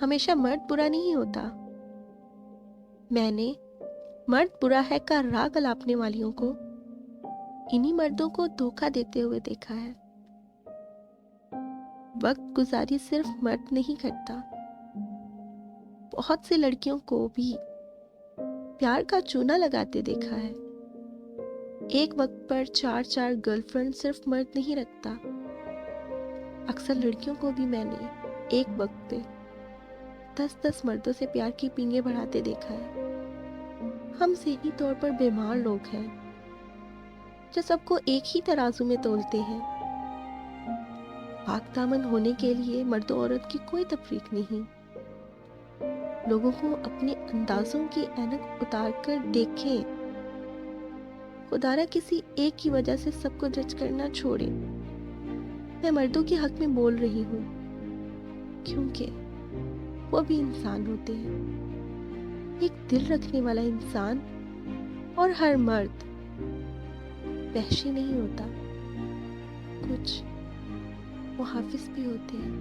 हमेशा मर्द बुरा नहीं होता। मैंने मर्द बुरा है का राग अलापने वालियों को इन्हीं मर्दों को धोखा देते हुए देखा है। वक्त गुजारी सिर्फ मर्द नहीं करता, बहुत सी लड़कियों को भी प्यार का चूना लगाते देखा है। एक वक्त पर 4-4 गर्लफ्रेंड सिर्फ मर्द नहीं रखता। अक्सर लड़कियों को भी मैंने एक वक्त पे 10-10 मर्दों से प्यार की पींगे बढ़ाते देखा है। हम सेही तौर पर बीमार लोग हैं जो सबको एक ही तराजू में तोलते हैं। पाक दामन होने के लिए मर्द औरत की कोई तफरीक नहीं। लोगों को अपने अंदाजों की ऐनक उतार कर देखें। खुदारा किसी एक की वजह से सबको जज करना छोड़े। मैं मर्दों के हक में बोल रही हूँ क्योंकि वो भी इंसान होते हैं, एक दिल रखने वाला इंसान। और हर मर्द वहशी नहीं होता, कुछ मुहाफिज भी होते हैं।